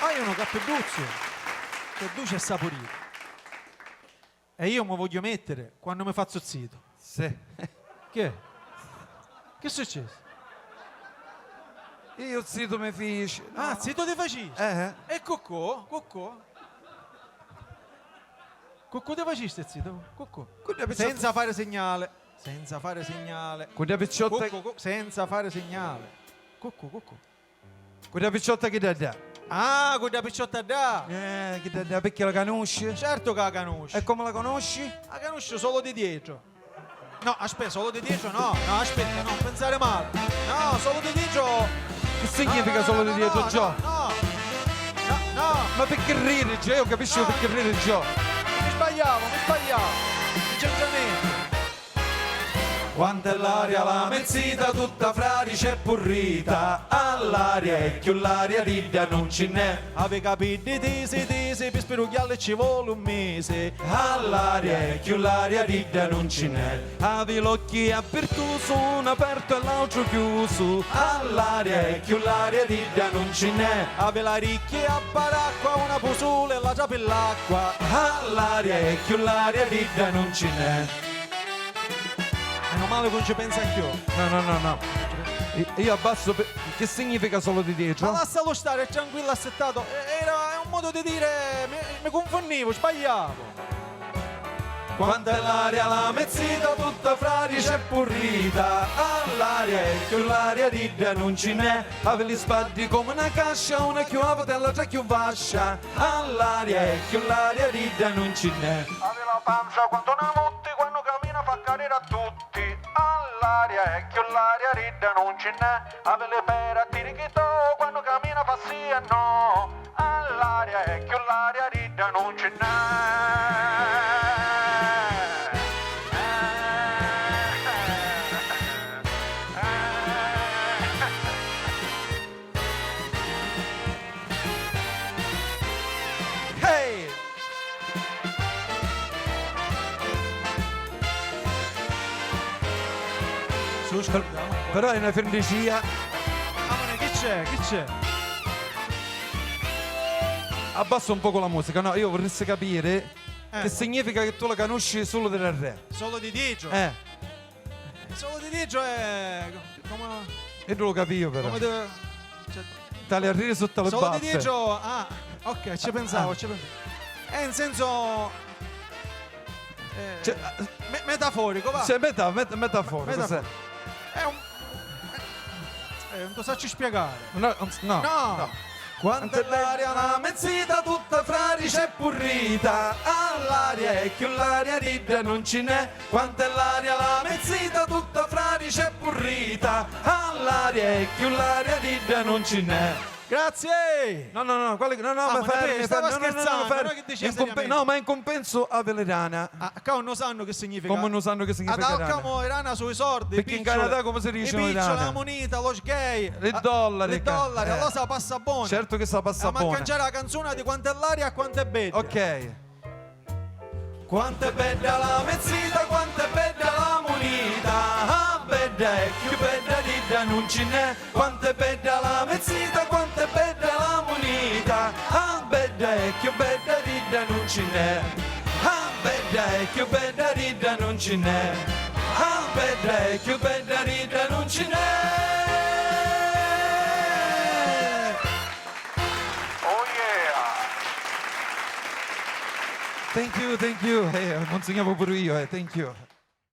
Ah, io non cappelluzzo, che duce è saporito. E io mi voglio mettere quando mi faccio zitto. Sì. Che? Che è successo? Io zitto mi feci. Ah, zitto ti faci? E Coccò? Coccò? Coccò ti faciste zitto? Coccò. Senza fare segnale. Senza fare segnale. Con la picciotta. Senza fare segnale. Coccò. Con la picciotta che dà. Ah, con la picciotta da. Che dà perché la conosci? Certo che la conosci. E come la conosci? La conosco solo di dietro. No, aspetta, solo di dietro no. No, aspetta, non pensare male. No, solo di dietro. Che significa solo di dietro, Gio? No. Ma perché ride, Gio? Io capisco perché ride, Gio. Mi sbagliavo. Gentilmente. Quanta è l'aria la mezzita, tutta fradicia e purrita. All'aria e più l'aria ridda non ce n'è. Ave capito tesi, per spirugliarle ci vuole un mese. All'aria e più l'aria ridda non ce n'è. Ave l'occhi aperto, uno aperto e l'altro chiuso. All'aria e più l'aria ridda non ce n'è. Ave la ricchia a baracqua, una pusula e la già per l'acqua. All'aria e più l'aria ridda non ce n'è. Meno male che non ci pensa anch'io. No. Io abbasso. Che significa solo di dietro? Ma lascialo stare, è tranquillo, assettato. Era un modo di dire. Mi confondivo, sbagliavo. Quanta è l'aria la mezzita, tutta fradicia e purrita. All'aria e più l'aria ridda non ce n'è. Ave gli spaddi come una cascia, una più alta e l'altra più vascia. All'aria e più l'aria ridda non ce n'è. Ave la pancia quando ne motti, quando cammina fa cadere a tutti. All'aria e più l'aria ridda non ce n'è. Ave le pere a tirichito, quando cammina fa sì e no. All'aria e più l'aria ridda non ce n'è. Però è una frenesia. Ma che c'è? Abbasso un poco la musica, no, io vorrei capire che significa che tu la conosci solo del re. Solo di dietro? Solo di dietro è. Come. E non lo capivo però. Come deve. Tale a rire sotto le Solo baffe. di dietro. Ah, ok, ci pensavo. È in senso. Metaforico, va. C'è metaforico. Sì. È un. Non lo sacci spiegare. No. Quanta è l'aria la mezzita, tutta fradicia e purrita. All'aria e più l'aria ridda non ce n'è. Quanta è l'aria la mezzita, tutta fradicia e purrita. All'aria e più l'aria ridda non ce n'è. Grazie! No, ma fermi. Stava scherzando, non è che dice seriamente. No, ma in compenso ave le rana. Qua non sanno che significa. Come non sanno che significa rana? Attaccamo rana sui soldi. Perché in Canada come si dice le rana? la moneta, lo sgay. I dollari. I dollari, allora sa passa buona. Certo che sa passa buona. Ma cangiare la canzone di quanto è l'aria e quanto è bella. Ok. Quanto è bella la mezzita, quanto è bella la moneta. Ah, bella e più bella ridda non ce n'è. Quanto è bella la mezzita, quanto è bella la moneta. Ah, bella e più bella ridda non ce n'è. Ah, bella e più bella ridda non ce n'è. Ah, bella e più bella ridda non ce n'è. Oh yeah! Thank you. Non segnavo pure io, thank you.